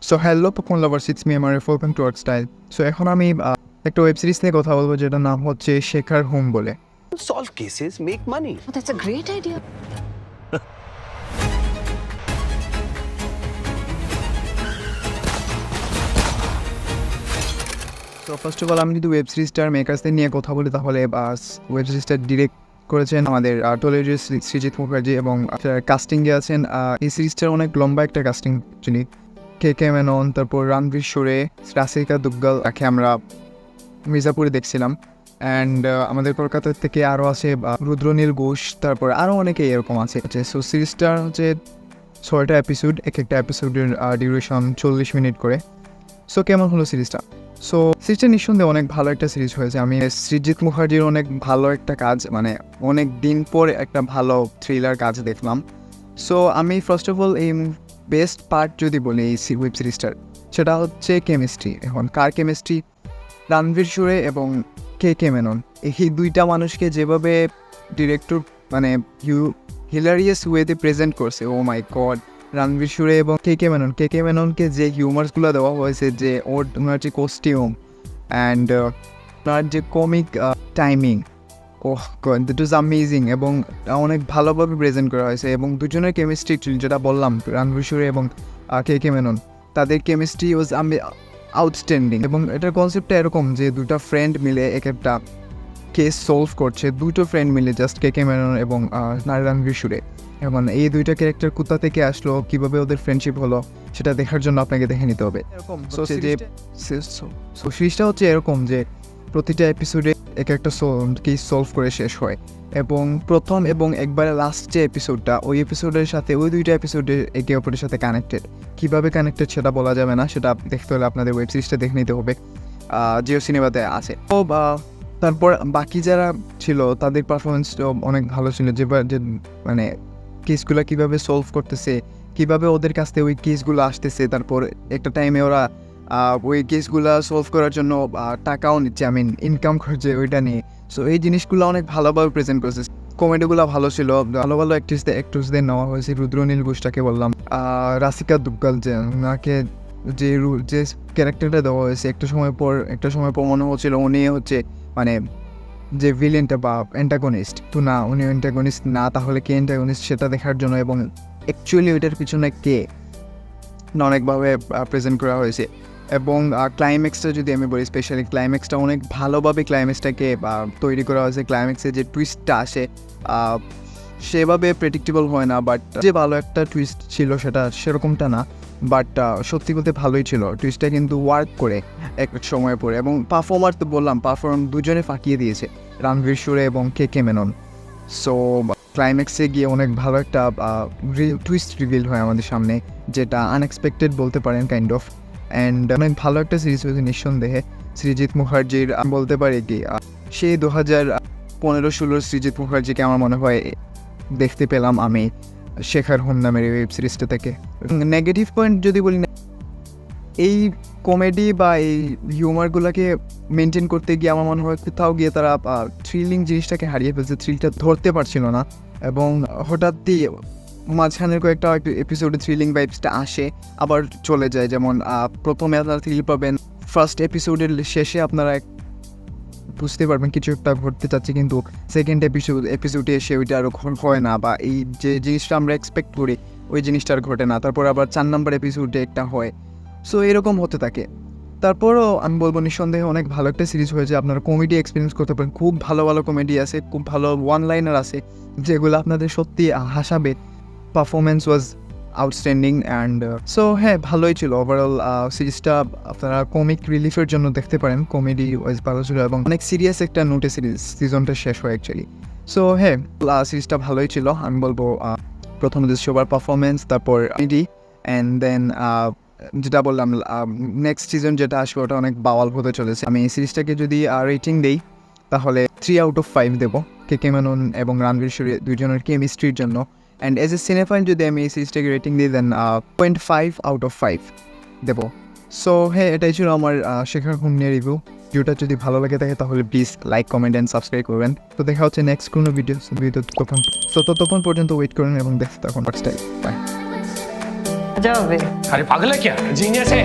So hello popcorn lovers, it's me আমার welcome to art style. So এখন আমি একটা ওয়েব সিরিজ নিয়ে কথা বলবো যেটার নাম হচ্ছে শেখার হোম বলে। Solve cases, make money. Oh, that's a great idea. তো ফার্স্ট অফ অল আমি যদি ওয়েব সিরিজটার মেকার্সদের নিয়ে কথা বলি তাহলে ওয়েব সিরিজটা ডিরেক্ট করেছেন আমাদের টলেরিয়াস সৃজিত মুখার্জি এবং কাস্টিং যে আছেন এই সিরিজটার অনেক লম্বা একটা কাস্টিং যিনি কে মেনন, তারপর রণবীর সুরে, রাশিকা দুগ্গল, তাকে আমরা মির্জাপুরে দেখছিলাম। অ্যান্ড আমাদের কলকাতা থেকে আরও আছে রুদ্রনীল ঘোষ, তারপর আরও অনেকেই এরকম আছে। সো সিরিজটার হচ্ছে 6টা এপিসোড, এক একটা এপিসোডের ডিউরেশন 40 মিনিট করে। সো কেমন হলো সিরিজটা? সো সিরিজটা নিঃসন্দেহে অনেক ভালো একটা সিরিজ হয়েছে। আমি সৃজিত মুখার্জির অনেক ভালো একটা কাজ, মানে অনেক দিন পর একটা ভালো থ্রিলার কাজ দেখলাম। সো আমি ফার্স্ট অফ অল এই বেস্ট পার্ট যদি বলি এই ওয়েব সিরিজটার, সেটা হচ্ছে কেমিস্ট্রি। এখন কার কেমিস্ট্রি? রণবীর সুরে এবং কে মেনন, এই দুইটা মানুষকে যেভাবে ডিরেক্টর মানে হিলারিয়াস ওয়েতে প্রেজেন্ট করছে, ও মাই গড। রণবীর সুরে এবং কে মেননকে যে হিউমার্সগুলো দেওয়া হয়েছে, যে ওনার যে কস্টিউম অ্যান্ড ওনার যে comic timing, oh god, that was amazing এবং অনেক ভালোভাবে প্রেজেন্ট করা হয়েছে। এবং দুজনের কেমিস্ট্রি যেটা বললাম, রণবীর সুরে এবং কে মেনন, তাদের কেমিস্ট্রি ওয়াজ আউটস্ট্যান্ডিং। এবং এটার কনসেপ্টটা এরকম যে দুটো ফ্রেন্ড মিলে এক একটা কেস সলভ করছে, দুটো ফ্রেন্ড মিলে, জাস্ট কে মেনন এবং রণবীর সুরে। এবং এই দুইটা ক্যারেক্টার কোথা থেকে আসলো, কীভাবে ওদের ফ্রেন্ডশিপ হলো, সেটা দেখার জন্য আপনাকে দেখে নিতে হবে। সিরিজটা হচ্ছে এরকম যে প্রতিটা এপিসোডে এক একটা কেস সলভ করে শেষ হয়। এবং প্রথম এবং একবারে লাস্ট যে এপিসোডটা, ওই এপিসোডের সাথে ওই দুইটা এপিসোডে একে অপরের সাথে কানেক্টেড। কীভাবে কানেক্টেড সেটা বলা যাবে না, সেটা দেখতে হলে আপনাদের ওয়েব সিরিজটা দেখে নিতে হবে, জিও সিনেমাতে আছে। তো তারপর বাকি যারা ছিল তাদের পারফরমেন্সটাও অনেক ভালো ছিল, যে মানে কেসগুলো কীভাবে সলভ করতেছে, কীভাবে ওদের কাছ থেকে ওই কেসগুলো আসতেছে, তারপর একটা টাইমে ওরা ওই কেসগুলো সলভ করার জন্য টাকাও নিচ্ছে, ইনকাম করছে ওইটা নিয়ে। সো এই জিনিসগুলো অনেক ভালোভাবে প্রেজেন্ট করছে। কমেডিগুলো ভালো ছিল, ভালো ভালো অ্যাক্ট্রেসদের নেওয়া হয়েছে। রুদ্রনীল ঘোষটাকে বললাম, রাশিকা দুগ্গল, যে ওনাকে যে ক্যারেক্টারটা দেওয়া হয়েছে, একটা সময় পর মনে হচ্ছিল উনি হচ্ছে মানে যে ভিলেনটা বা অ্যান্টাগনিস্ট। তো না, উনি অ্যান্টাগনিস্ট না, তাহলে কে অ্যান্টাগনিস্ট সেটা দেখার জন্য, এবং অ্যাকচুয়ালি ওইটার পিছনে কে অনেকভাবে প্রেজেন্ট করা হয়েছে। এবং ক্লাইম্যাক্সটা যদি আমি বলি, স্পেশালি ক্লাইম্যাক্সটা অনেক ভালোভাবে ক্লাইম্যাক্সটাকে তৈরি করা হয়েছে। ক্লাইম্যাক্সে যে টুইস্টটা আসে সেভাবে প্রেডিক্টেবল হয় না, বাট যে ভালো একটা টুইস্ট ছিল সেটা সেরকমটা না, বাট সত্যি বলতে ভালোই ছিল। টুইস্টটা কিন্তু ওয়ার্ক করে এক সময় পরে। এবং পারফর্মার তো বললাম, দুজনে ফাঁকিয়ে দিয়েছে, রণবীর সুরে এবং কে মেনন। সো ক্লাইম্যাক্সে গিয়ে অনেক ভালো একটা টুইস্ট রিভিল হয় আমাদের সামনে, যেটা আনএক্সপেক্টেড বলতে পারেন কাইন্ড অফ। অ্যান্ড অনেক ভালো একটা সিরিজ হয়েছে নিঃসন্দেহে। সৃজিত মুখার্জির বলতে পারি কি, সেই 2015-16 সৃজিত মুখার্জিকে আমার মনে হয় দেখতে পেলাম আমি শেখার হোম নামের এই ওয়েব সিরিজটা থেকে। নেগেটিভ পয়েন্ট যদি বলি, এই কমেডি বা এই হিউমারগুলোকে মেনটেন করতে গিয়ে আমার মনে হয় কোথাও গিয়ে তারা থ্রিলিং জিনিসটাকে হারিয়ে ফেলছে, থ্রিলটা ধরতে পারছিল না। এবং হঠাৎই মাঝখানের কয়েকটা এপিসোডে থ্রিলিং ভাইবসটা আসে, আবার চলে যায়। যেমন প্রথমে আপনারা থ্রিল পাবেন, ফার্স্ট এপিসোডের শেষে আপনারা বুঝতে পারবেন কিছু একটা ঘটতে চাচ্ছে, কিন্তু সেকেন্ড এপিসোডে এসে ওইটা আরও হয় না, বা এই যে জিনিসটা আমরা এক্সপেক্ট করি ওই জিনিসটা আর ঘটে না। তারপর আবার 4 নম্বর এপিসোডে একটা হয়। সো এরকম হতে থাকে। তারপরও আমি বলবো নিঃসন্দেহে অনেক ভালো একটা সিরিজ হয়েছে। আপনারা কমেডি এক্সপিরিয়েন্স করতে পারেন, খুব ভালো ভালো কমেডি আছে, খুব ভালো ওয়ান লাইনার আছে যেগুলো আপনাদের সত্যি হাসাবে। Performance was outstanding and so হ্যাঁ, ভালোই ছিল ওভারঅল সিরিজটা। আপনারা কমিক রিলিফের জন্য দেখতে পারেন, কমেডি ওয়াইজ ভালো ছিল এবং অনেক সিরিয়াস একটা নোটে সিজনটা শেষ হয় অ্যাকচুয়ালি। সো হ্যাঁ, সিরিজটা ভালোই ছিল। আমি বলবো প্রথমত সবার পারফরমেন্স, তারপর কমেডি, অ্যান্ড দেন যেটা বললাম নেক্সট সিজন যেটা আসবে ওটা অনেক বাওয়াল হতে চলেছে। আমি এই সিরিজটাকে যদি রেটিং দেই তাহলে 3 out of 5 দেবো, কে মেনন এবং রণবীর সুরে দুজনের কেমিস্ট্রির জন্য। অ্যান্ড এজ এ সিনেফাইল যদি আমি এই সিরিজটাকে রেটিং দিই দেন 0.5 out of 5 দেবো। সো হ্যাঁ, এটাই ছিল আমার শেখার হোম নিয়ে রিভিউ। ভিডিওটা যদি ভালো লাগে থাকে তাহলে please like, comment and subscribe করবেন। তো দেখা হচ্ছে নেক্সট কোনো ভিডিও ততক্ষণ পর্যন্ত ওয়েট করেন এবং দেখতে থাকুন আর্ট স্টাইল। বাই। মজা হবে। अरे पागल है क्या जीनियस है